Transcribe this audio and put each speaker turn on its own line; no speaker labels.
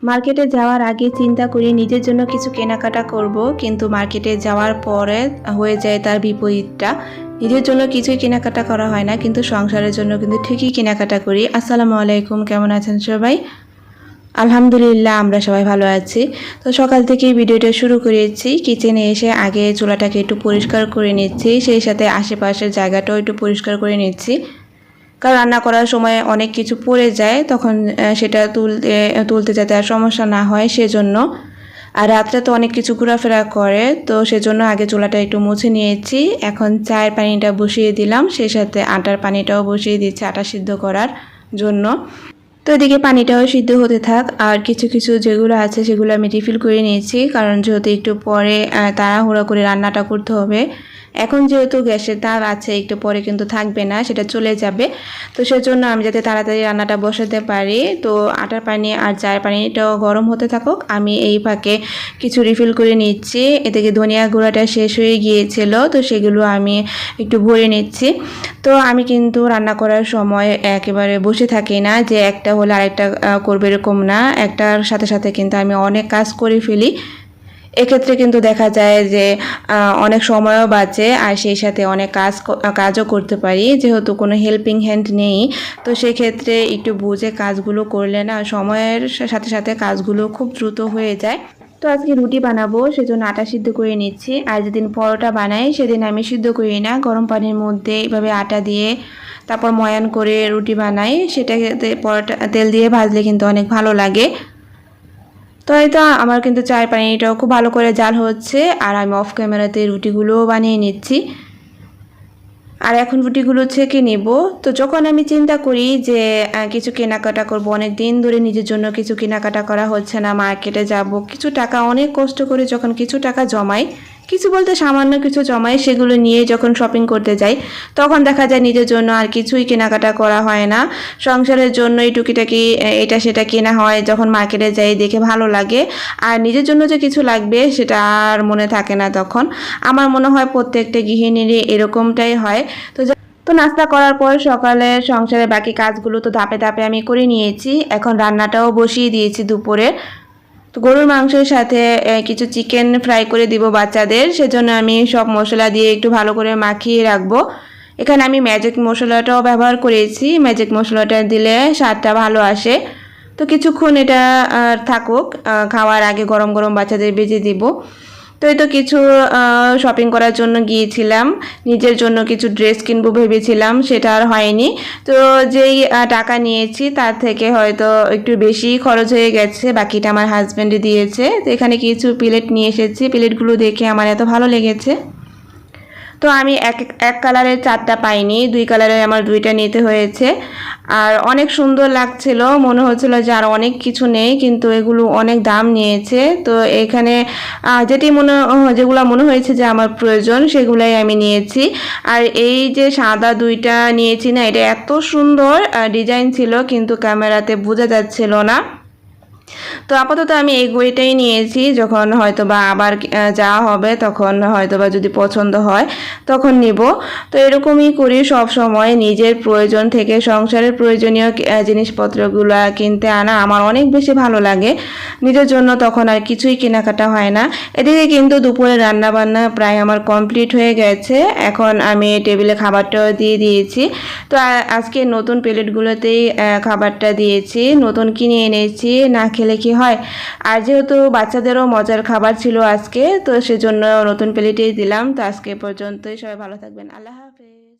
মার্কেটে যাওয়ার আগে চিন্তা করি নিজের জন্য কিছু কেনাকাটা করব, কিন্তু মার্কেটে যাওয়ার পরে হয়ে যায় তার বিপরীতটা। নিজের জন্য কিছুই কেনাকাটা করা হয় না, কিন্তু সংসারের জন্য কিন্তু ঠিকই কেনাকাটা করি। আসসালামু আলাইকুম, কেমন আছেন সবাই? আলহামদুলিল্লাহ, আমরা সবাই ভালো আছি। তো সকাল থেকেই ভিডিওটা শুরু করেছি। কিচেনে এসে আগে চুলাটাকে একটু পরিষ্কার করে নিচ্ছি, সেই সাথে আশেপাশের জায়গাটাও একটু পরিষ্কার করে নিচ্ছি। কারণ রান্না করার সময় অনেক কিছু পড়ে যায়, তখন সেটা তুলতে যাতে আর সমস্যা না হয় সেজন্য। আর রাত্রে তো অনেক কিছু ঘোরাফেরা করে, তো সেজন্য আগে চুলাটা একটু মুছে নিয়েছি। এখন চায়ের পানিটা বসিয়ে দিলাম, সেই সাথে আটার পানিটাও বসিয়ে দিচ্ছি আটা সিদ্ধ করার জন্য। তো এদিকে পানিটাও সিদ্ধ হতে থাক, আর কিছু কিছু যেগুলো আছে সেগুলো আমি রিফিল করে নিয়েছি, কারণ যেহেতু একটু পরে তাড়াহুড়ো করে রান্নাটা করতে হবে। এখন যেহেতু গ্যাসের তাপ আছে, একটু পরে কিন্তু থাকবে না, সেটা চলে যাবে। তো সেজন্য আমি যাতে তাড়াতাড়ি রান্নাটা বসাতে পারি, তো আটার পানি আর চায়ের পানিটাও গরম হতে থাকুক, আমি এই ফাঁকে কিছু রিফিল করে নিচ্ছি। এদিকে ধনিয়া গুঁড়াটা শেষ হয়ে গিয়েছিল, তো সেগুলো আমি একটু ভরে নিচ্ছি। তো আমি কিন্তু রান্না করার সময় একেবারে বসে থাকি না, যে একটা হলে আরেকটা করবে এরকম না, একটার সাথে সাথে কিন্তু আমি অনেক কাজ করে ফেলি। এক্ষেত্রে কিন্তু দেখা যায় যে অনেক সময়ও বাঁচে, আর সেই সাথে অনেক কাজও করতে পারি, যেহেতু কোনো হেল্পিং হ্যান্ড নেই। তো সেক্ষেত্রে একটু বুঝে কাজগুলো করলে না সময়ের সাথে সাথে কাজগুলো খুব দ্রুত হয়ে যায়। তো আজকে রুটি বানাবো, সেজন্য আটা সিদ্ধ করে নিচ্ছি। আর যেদিন পরোটা বানাই সেদিন আমি সিদ্ধ করি না, গরম পানির মধ্যে এইভাবে আটা দিয়ে তারপর ময়ান করে রুটি বানাই, সেটাতে পরোটা তেল দিয়ে ভাজলে কিন্তু অনেক ভালো লাগে। তো এই তো আমার কিন্তু চায়ের পানিটাও খুব ভালো করে জাল হচ্ছে, আর আমি অফ ক্যামেরাতে রুটিগুলোও বানিয়ে নিচ্ছি। আর এখন রুটিগুলো ছেঁকে নিব। তো যখন আমি চিন্তা করি যে কিছু কেনাকাটা করব, অনেক দিন ধরে নিজের জন্য কিছু কেনাকাটা করা হচ্ছে না, মার্কেটে যাব, কিছু টাকা অনেক কষ্ট করে যখন কিছু টাকা জমাই, কিছু বলতে সামান্য কিছু জমাই, সেগুলো নিয়ে যখন শপিং করতে যাই, তখন দেখা যায় নিজের জন্য আর কিছুই কেনাকাটা করা হয় না। সংসারের জন্য এই টুকিটাকি এটা সেটা কেনা হয়, যখন মার্কেটে যাই দেখে ভালো লাগে। আর নিজের জন্য যে কিছু লাগবে সেটা আর মনে থাকে না তখন। আমার মনে হয় প্রত্যেকটা গৃহিণীরই এরকমটাই হয়। তো নাস্তা করার পর সকালের সংসারের বাকি কাজগুলো তো ধাপে ধাপে আমি করে নিয়েছি। এখন রান্নাটাও বসিয়ে দিয়েছি দুপুরে। তো গরুর মাংসের সাথে কিছু চিকেন ফ্রাই করে দিব বাচ্চাদের, সেজন্য আমি সব মশলা দিয়ে একটু ভালো করে মাখিয়ে রাখবো। এখানে আমি ম্যাজিক মশলাটাও ব্যবহার করেছি, ম্যাজিক মশলাটা দিলে স্বাদটা ভালো আসে। তো কিছুক্ষণ এটা থাকুক, খাওয়ার আগে গরম গরম বাচ্চাদের ভেজে দিব। তো এই তো কিছু শপিং করার জন্য গিয়েছিলাম, নিজের জন্য কিছু ড্রেস কিনবো ভেবেছিলাম, সেটা আর হয়নি। তো যেই টাকা নিয়েছি তার থেকে হয়তো একটু বেশি খরচ হয়ে গেছে, বাকিটা আমার হাজব্যান্ডে দিয়েছে। তো এখানে কিছু প্লেট নিয়ে এসেছি, প্লেটগুলো দেখে আমার এত ভালো লেগেছে। তো আমি এক কালারের 4টা পাইনি, 2 কালারের আমার 2টা নিতে হয়েছে। আর অনেক সুন্দর লাগছিল, মনে হচ্ছিল যে আর অনেক কিছু নেই, কিন্তু এগুলো অনেক দাম নিয়েছে। তো এখানে যেগুলো মনে হয়েছে যে আমার প্রয়োজন সেগুলাই আমি নিয়েছি। আর এই যে সাদা 2টা নিয়েছি না, এটা এত সুন্দর ডিজাইন ছিল, কিন্তু ক্যামেরাতে বোঝা যাচ্ছিল না। তো আপাতত আমি এই বইটাই নিয়েছি, যখন হয়তো বা আবার যাওয়া হবে তখন হয়তো বা যদি পছন্দ হয় তখন নিব। তো এরকমই করি সব সময়, নিজের প্রয়োজন থেকে সংসারের প্রয়োজনীয় জিনিসপত্রগুলো কিনতে আনা আমার অনেক বেশি ভালো লাগে। নিজের জন্য তখন আর কিছুই কেনাকাটা হয় না। এদিকে কিন্তু দুপুরে রান্না বান্না প্রায় আমার কমপ্লিট হয়ে গেছে, এখন আমি টেবিলে খাবারটাও দিয়ে দিয়েছি। তো আজকে নতুন প্লেটগুলোতেই খাবারটা দিয়েছি, নতুন কিনে এনেছি, না খেলে কি হয়। আর যেহেতু বাচ্চাদেরও মজার খাবার ছিল আজকে, তো সেজন্য নতুন প্লেটেই দিলাম। তো আজকে পর্যন্তই, সবাই ভালো থাকবেন, আল্লাহ হাফেজ।